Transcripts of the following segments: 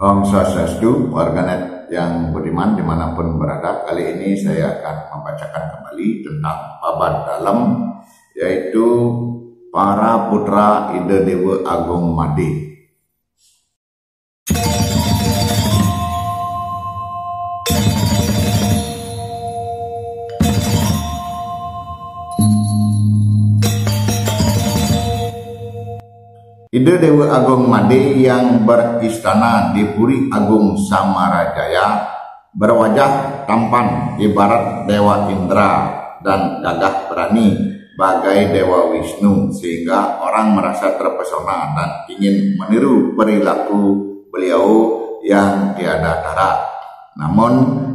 Om Swastiastu, warganet yang budiman dimanapun berada. Kali ini saya akan membacakan kembali tentang babat dalam, yaitu para putra Ide Dewa Agung Made. Ide Dewa Agung Made yang beristana di Puri Agung Samarajaya berwajah tampan ibarat Dewa Indra dan gagah berani bagai Dewa Wisnu, sehingga orang merasa terpesona dan ingin meniru perilaku beliau yang tiada tara. Namun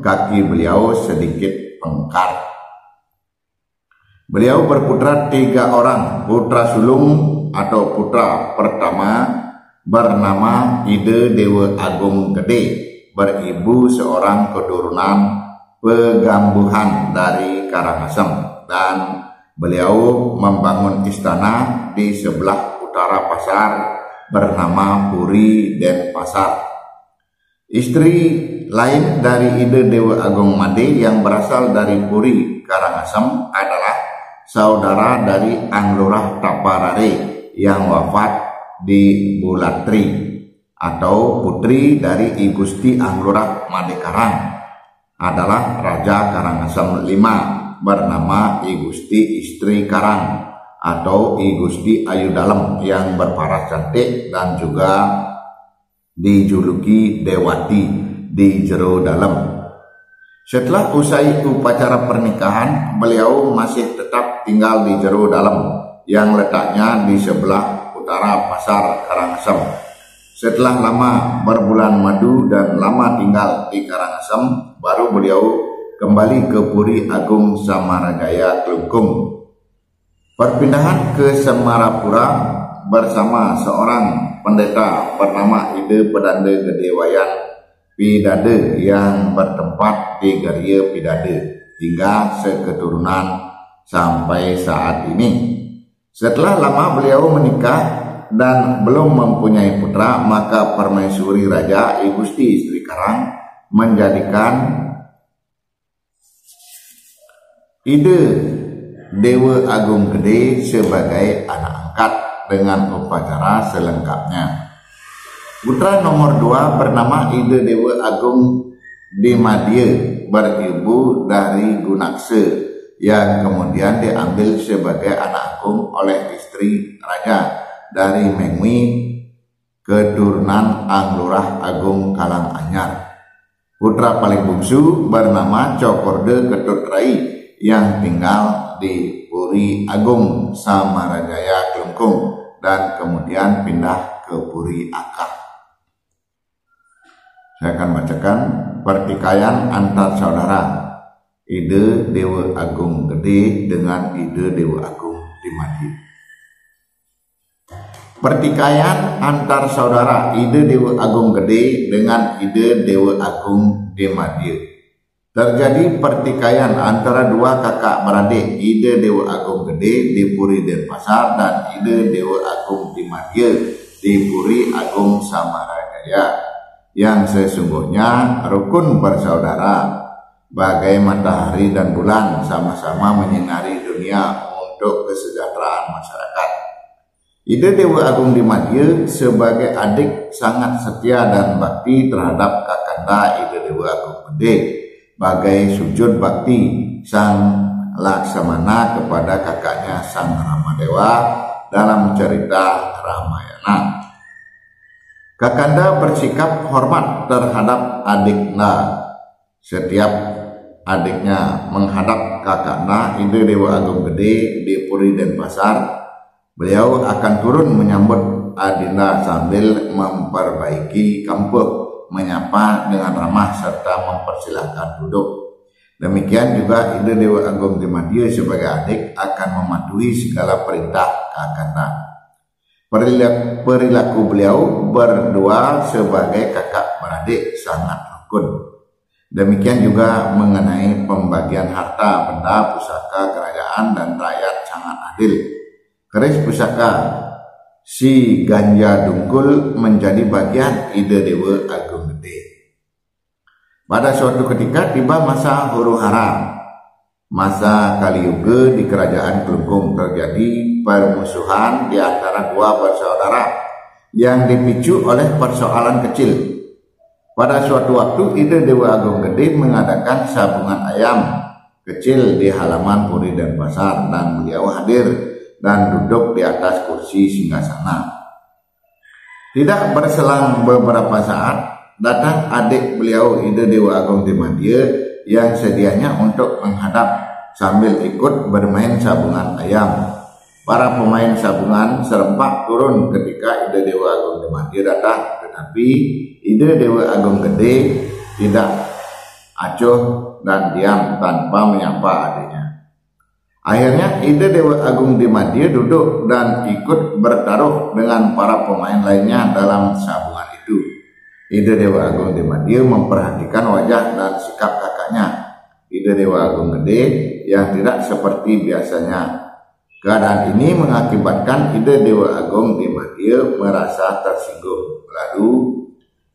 kaki beliau sedikit pengkar. Beliau berputra 3 orang, putra sulung atau putra pertama bernama Ide Dewa Agung Gede, beribu seorang keturunan Pegambuhan dari Karangasem, dan beliau membangun istana di sebelah utara pasar bernama Puri Denpasar. Istri lain dari Ide Dewa Agung Made yang berasal dari Puri Karangasem adalah saudara dari Anglurah Taparare yang wafat di Bulatri, atau putri dari I Gusti Anglurah Madekarang adalah Raja Karangasem V bernama I Gusti Istri Karang atau I Gusti Ayu Dalem yang berparas cantik dan juga dijuluki Dewati di Jero Dalem. Setelah usai upacara pernikahan, beliau masih tetap tinggal di Jero Dalem yang letaknya di sebelah utara pasar Karangasem. Setelah lama berbulan madu dan lama tinggal di Karangasem, baru beliau kembali ke Puri Agung Samarajaya Klungkung. Perpindahan ke Semarapura bersama seorang pendeta bernama Ide Pedande Gedewayan Pidade yang bertempat di Geria Pidade hingga seketurunan sampai saat ini. Setelah lama beliau menikah dan belum mempunyai putra, maka permaisuri Raja I Gusti Istri Karang menjadikan Ide Dewa Agung Gede sebagai anak angkat dengan upacara selengkapnya. Putra nomor 2 bernama Ide Dewa Agung Dimadie, beribu dari Gunakse, yang kemudian diambil sebagai anak agung oleh istri raja dari Mengwi, keturunan Anglurah Agung Kalanganyar. Putra paling bungsu bernama Cokorde Ketutrai yang tinggal di Puri Agung Samarajaya Klungkung dan kemudian pindah ke Puri Akah. Saya akan bacakan pertikaian antar saudara Ide Dewa Agung Gede dengan Ide Dewa Agung Dimadie. Pertikaian antar saudara Ide Dewa Agung Gede dengan Ide Dewa Agung Dimadie. Terjadi pertikaian antara 2 kakak beradik Ide Dewa Agung Gede di Puri Denpasar dan Ide Dewa Agung Dimadie di Puri Agung Samarajaya, yang sesungguhnya rukun bersaudara bagai matahari dan bulan, sama-sama menyinari dunia untuk kesejahteraan masyarakat. Ide Dewa Agung Dimadie sebagai adik sangat setia dan bakti terhadap kakanda Ide Dewa Agung Gede, bagai sujud bakti Sang Laksamana kepada kakaknya Sang Ramadewa dalam cerita Ramayana. Kakanda bersikap hormat terhadap adiknya. Setiap adiknya menghadap kakaknya Ide Dewa Agung Gede di Puri Denpasar, beliau akan turun menyambut adinda sambil memperbaiki kampung, menyapa dengan ramah serta mempersilahkan duduk. Demikian juga Ide Dewa Agung Dimadie sebagai adik akan mematuhi segala perintah kakaknya. Perilaku beliau berdua sebagai kakak beradik sangat rukun. Demikian juga mengenai pembagian harta benda pusaka kerajaan dan rakyat sangat adil. Keris pusaka si Ganja Dungkul menjadi bagian Ide Dewa Agung Gede. Pada suatu ketika tiba masa huru-hara, masa Kaliyuga di kerajaan Kelungkung. Terjadi permusuhan di antara dua bersaudara yang dipicu oleh persoalan kecil. Pada suatu waktu Ide Dewa Agung Gede mengadakan sabungan ayam kecil di halaman Puri Denpasar, dan beliau hadir dan duduk di atas kursi singgasana. Tidak berselang beberapa saat, datang adik beliau Ide Dewa Agung Dimadya yang sedianya untuk menghadap sambil ikut bermain sabungan ayam. Para pemain sabungan serempak turun ketika Ide Dewa Agung Dimadya datang, tetapi Ide Dewa Agung Gede tidak acuh dan diam tanpa menyapa adiknya. Akhirnya Ide Dewa Agung Dimadya duduk dan ikut bertaruh dengan para pemain lainnya dalam sabungan itu. Ide Dewa Agung Dimadya memperhatikan wajah dan sikap kakaknya, Ide Dewa Agung Gede, yang tidak seperti biasanya. Keadaan ini mengakibatkan Ide Dewa Agung Dimadya merasa tersinggung, lalu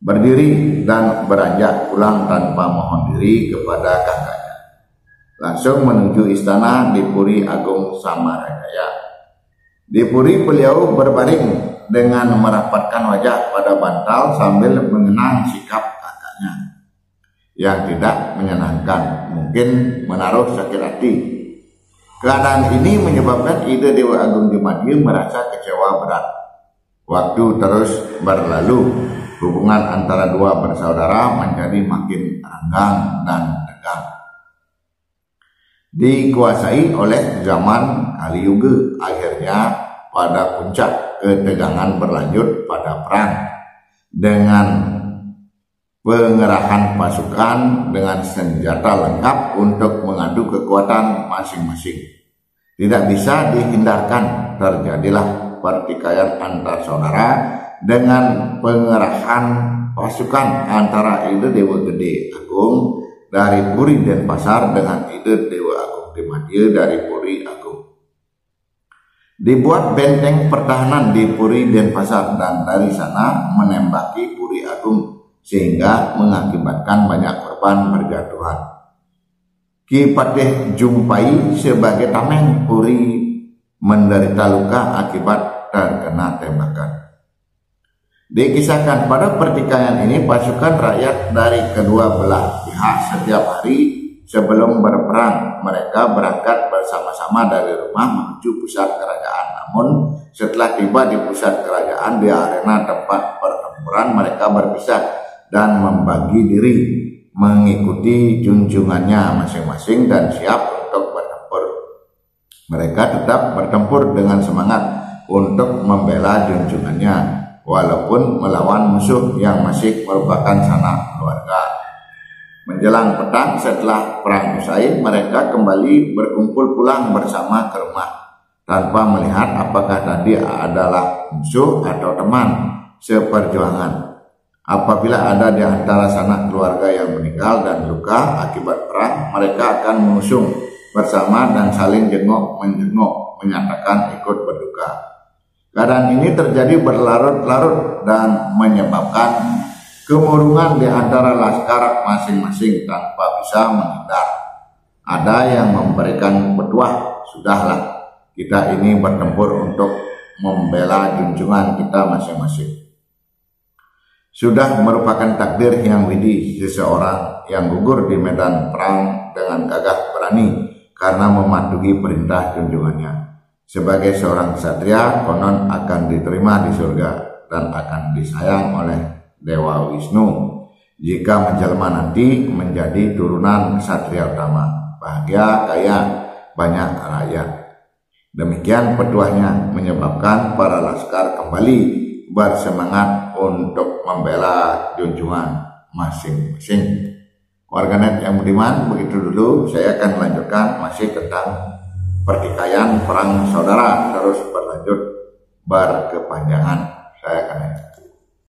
berdiri dan beranjak pulang tanpa mohon diri kepada kakaknya. Langsung menuju istana di Puri Agung Samarajaya. Di Puri beliau berbaring dengan merapatkan wajah pada bantal sambil mengenang sikap kakaknya yang tidak menyenangkan, mungkin menaruh sakit hati. Keadaan ini menyebabkan Ide Dewa Agung Dimadya merasa kecewa berat. Waktu terus berlalu, hubungan antara dua bersaudara menjadi makin renggang dan tegang. Dikuasai oleh zaman Kaliyuga. Akhirnya pada puncak ketegangan berlanjut pada perang dengan pengerahan pasukan dengan senjata lengkap untuk mengadu kekuatan masing-masing. Tidak bisa dihindarkan, terjadilah pertikaian antar saudara dengan pengerahan pasukan antara Ide Dewa Gede Agung dari Puri Denpasar dengan Ide Dewa Agung Dimadya dari Puri Agung. Dibuat benteng pertahanan di Puri Denpasar dan dari sana menembaki Puri Agung sehingga mengakibatkan banyak korban berjatuhan. Ki Patih Jumpai sebagai tameng Puri menderita luka akibat terkena tembakan. Dikisahkan pada pertikaian ini pasukan rakyat dari kedua belah pihak setiap hari sebelum berperang mereka berangkat bersama-sama dari rumah menuju pusat kerajaan. Namun setelah tiba di pusat kerajaan di arena tempat pertempuran mereka berpisah dan membagi diri mengikuti junjungannya masing-masing dan siap untuk bertempur. Mereka tetap bertempur dengan semangat untuk membela junjungannya walaupun melawan musuh yang masih merupakan sanak keluarga. Menjelang petang setelah perang usai, mereka kembali berkumpul pulang bersama ke rumah tanpa melihat apakah tadi adalah musuh atau teman seperjuangan. Apabila ada di antara sanak keluarga yang meninggal dan luka akibat perang, mereka akan mengusung bersama dan saling jenguk-menjenguk, menyatakan ikut berduka. Keadaan ini terjadi berlarut-larut dan menyebabkan kemurungan di antara laskar masing-masing tanpa bisa menghindar. Ada yang memberikan petuah, sudahlah, kita ini bertempur untuk membela junjungan kita masing-masing. Sudah merupakan takdir yang widih seseorang yang gugur di medan perang dengan gagah berani karena mematuhi perintah junjungannya. Sebagai seorang ksatria, konon akan diterima di surga dan akan disayang oleh Dewa Wisnu jika menjelma nanti menjadi turunan ksatria utama, bahagia, kaya, banyak rakyat. Demikian petuahnya menyebabkan para laskar kembali bersemangat untuk membela junjungan masing-masing. Warganet yang budiman, begitu dulu saya akan melanjutkan masih tentang pertikaian perang saudara terus berlanjut berkepanjangan. Saya akan